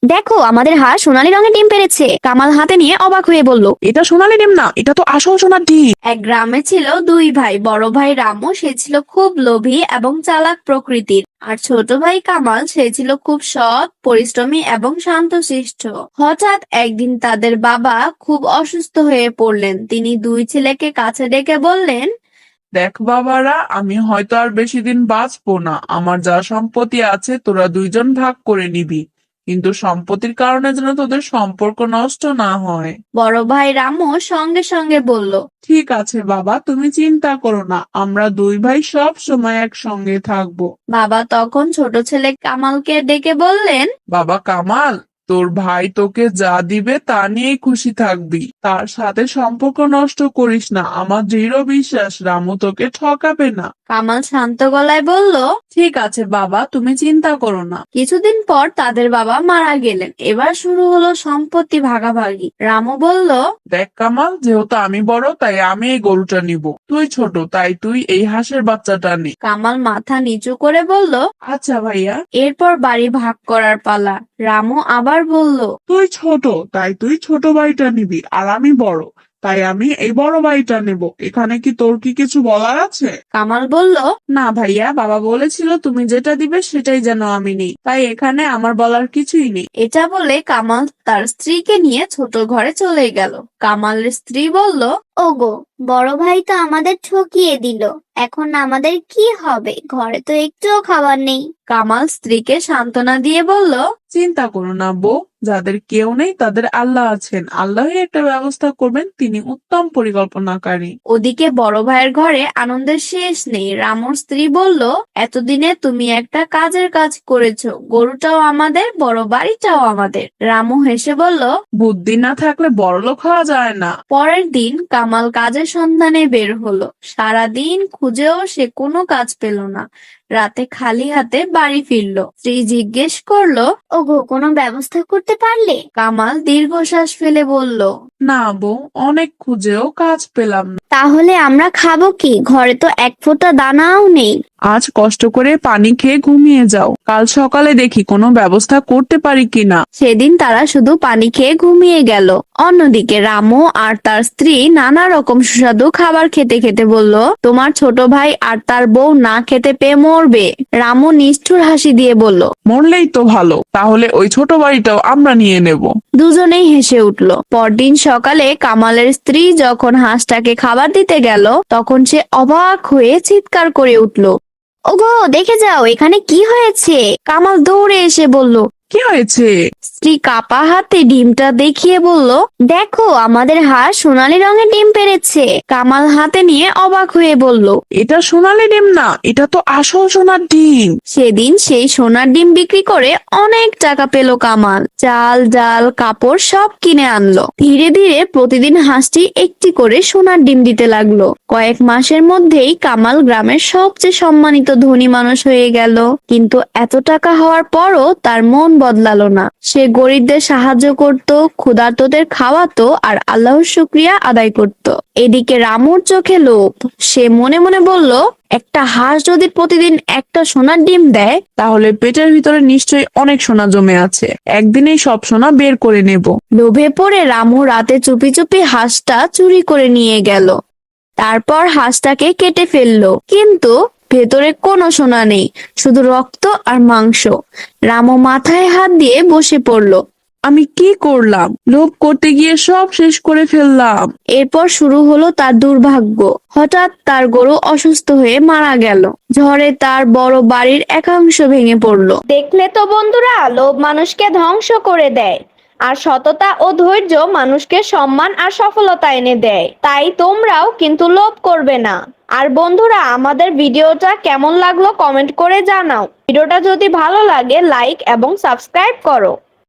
দেখো আমাদের হাঁস সোনালী রঙের ডিম পেড়েছে। কামাল হাতে নিয়ে অবাক হয়ে বলল। এটা সোনালি ডিম না, এটা তো আসল সোনার ডিম। এক গ্রামে ছিল দুই ভাই। বড় ভাই রামু, সে ছিল খুব লোভী এবং চালাক প্রকৃতির। আর ছোট ভাই কামাল, সে ছিল খুব সৎ, পরিশ্রমী এবং শান্তশিষ্ট। হঠাৎ একদিন তাদের বাবা খুব অসুস্থ হয়ে পড়লেন। তিনি দুই ছেলেকে কাছে ডেকে বললেন, দেখ বাবারা, আমি হয়তো আর বেশি দিন বাঁচবো না। আমার যা সম্পত্তি আছে তোরা দুইজন ভাগ করে নিবি, কিন্তু সম্পত্তির কারণে যেন তোদের সম্পর্ক নষ্ট না হয়। বড় ভাই রামু সঙ্গে সঙ্গে বলল, ঠিক আছে বাবা, তুমি চিন্তা করো না, আমরা দুই ভাই সব সময় একসঙ্গে থাকবো। বাবা তখন ছোট ছেলে কামালকে ডেকে বললেন, বাবা কামাল, তোর ভাই তোকে যা দিবে তা নিয়েই খুশি থাকবি, তার সাথে সম্পর্ক নষ্ট করিস না। আমার দৃঢ় বিশ্বাস রামু তোকে ঠকাবে না। কামাল শান্ত গলায় বলল। ঠিক আছে বাবা, তুমি চিন্তা করো না। কিছুদিন পর তাদের বাবা মারা গেলেন। এবার শুরু হলো সম্পত্তি ভাগাভাগি। রামু বলল, দেখ কামাল, যেহেতু আমি বড় তাই আমি এই গরুটা নিব, তুই ছোট তাই তুই এই হাঁসের বাচ্চাটা নে। কামাল মাথা নিচু করে বলল। আচ্ছা ভাইয়া। এরপর বাড়ি ভাগ করার পালা। রামু আবার বলল, তুই ছোট তাই তুই ছোট বাড়িটা নিবি, আর আমি বড় তাই আমি এই বড় বাড়িটা নেব। এখানে কি তোর কি কিছু বলার আছে? কামাল বলল, না ভাইয়া, বাবা বলেছিল তুমি যেটা দিবে সেটাই যেন আমি নিই, তাই এখানে আমার বলার কিছুই নেই। এটা বলে কামাল তার স্ত্রীকে নিয়ে ছোট ঘরে চলে গেল। কামালের স্ত্রী বলল, ওগো, বড় ভাই তো আমাদের ঠকিয়ে দিল। এখন আমাদের কি হবে? ঘরে তো একটুও খাবার নেই। কামাল স্ত্রীকে সান্ত্বনা দিয়ে বলল, চিন্তা করো না বউ, যাদের কেউ নেই তাদের আল্লাহ আছেন, আল্লাহই একটা ব্যবস্থা করবেন, তিনি উত্তম পরিকল্পনাকারী। ওদিকে বড় ভাইয়ের ঘরে আনন্দের শেষ নেই। রামুর স্ত্রী বলল, এতদিনে তুমি একটা কাজের কাজ করেছো। গরুটাও আমাদের, বড় বাড়িটাও আমাদের। রামু হেসে বলল। বুদ্ধি না থাকলে বড়লোক হওয়া যায় না। পরের দিন কামাল কাজের সন্ধানে বের হলো। সারাদিন খুঁজেও সে কোনো কাজ পেল না। রাতে খালি হাতে বাড়ি ফিরলো। স্ত্রী জিজ্ঞেস করলো, ওগো, কোনো ব্যবস্থা করতে পারলে? কামাল দীর্ঘশ্বাস ফেলে বলল, না বউ, অনেক খুঁজেও কাজ পেলাম না। তাহলে আমরা খাবো কি? ঘরে তো এক ফোঁটা দানাও নেই। আজ কষ্ট করে পানি খেয়ে ঘুমিয়ে যাও, কাল সকালে দেখি কোনো ব্যবস্থা করতে পারি কিনা। সেদিন তারা শুধু পানি খেয়ে ঘুমিয়ে গেল। অন্যদিকে রামু আর তার স্ত্রী নানা রকম সুস্বাদু খাবার খেতে খেতে বলল, তোমার ছোট ভাই আর তার বউ না খেতে পেয়ে মরবে। রামু নিষ্ঠুর হাসি দিয়ে বলল, মরলেই তো ভালো, তাহলে ওই ছোট বাড়িটাও আমরা নিয়ে নেব। দুজনেই হেসে উঠল। পরদিন সকালে কামালের স্ত্রী যখন হাঁসটাকে খাবার দিতে গেল, তখন সে অবাক হয়ে চিৎকার করে উঠল। ওগো, দেখে যাও এখানে কি হয়েছে। কামাল দৌড়ে এসে বলল। কি হয়েছে? স্ত্রী কাপা হাতে ডিমটা দেখিয়ে বলল, দেখো আমাদের হাঁস সোনালী রঙের ডিম পেড়েছে। কামাল হাতে নিয়ে অবাক হয়ে বলল। এটা সোনালি ডিম না, এটা তো আসল সোনার ডিম। সেদিন সেই সোনার ডিম বিক্রি করে অনেক টাকা পেল কামাল। চাল ডাল কাপড় সব কিনে আনলো। ধীরে ধীরে প্রতিদিন হাঁসটি একটি করে সোনার ডিম দিতে লাগলো। কয়েক মাসের মধ্যেই কামাল গ্রামের সবচেয়ে সম্মানিত ধনী মানুষ হয়ে গেল। কিন্তু এত টাকা হওয়ার পরও তার মন বদলালো না। সে গরিবদের সাহায্য করত, ক্ষুধার্তদের খাওয়াতো আর আল্লাহর শুকরিয়া আদায় করত। এদিকে রামুর চোখে লোভ। সে মনে মনে বলল, একটা হাঁস যদি প্রতিদিন একটা সোনার ডিম দেয়, তাহলে পেটের ভিতরে নিশ্চয়ই অনেক সোনা জমে আছে, একদিনেই সব সোনা বের করে নেব। লোভে পড়ে রামু রাতে চুপি চুপি হাঁসটা চুরি করে নিয়ে গেল। তারপর হাঁসটাকে কেটে ফেললো, কিন্তু ভেতরে কোনো সোনা নেই, শুধু রক্ত আর মাংস। রামু মাথায় হাত দিয়ে বসে পড়ল। আমি কি করলাম? লোভ করতে গিয়ে সব শেষ করে ফেললাম। এরপর শুরু হলো তার দুর্ভাগ্য। হঠাৎ তার গরু অসুস্থ হয়ে মারা গেল। ঝড়ে তার বড় বাড়ির একাংশ ভেঙে পড়লো। দেখলে তো বন্ধুরা, লোভ মানুষকে ধ্বংস করে দেয়, আর সততা ও ধৈর্য মানুষকে সম্মান আর সফলতা এনে দেয়। তাই তোমরাও কিন্তু লোভ করবে না। আর বন্ধুরা, আমাদের ভিডিওটা কেমন লাগলো কমেন্ট করে জানাও। ভিডিওটা যদি ভালো লাগে লাইক এবং সাবস্ক্রাইব করো।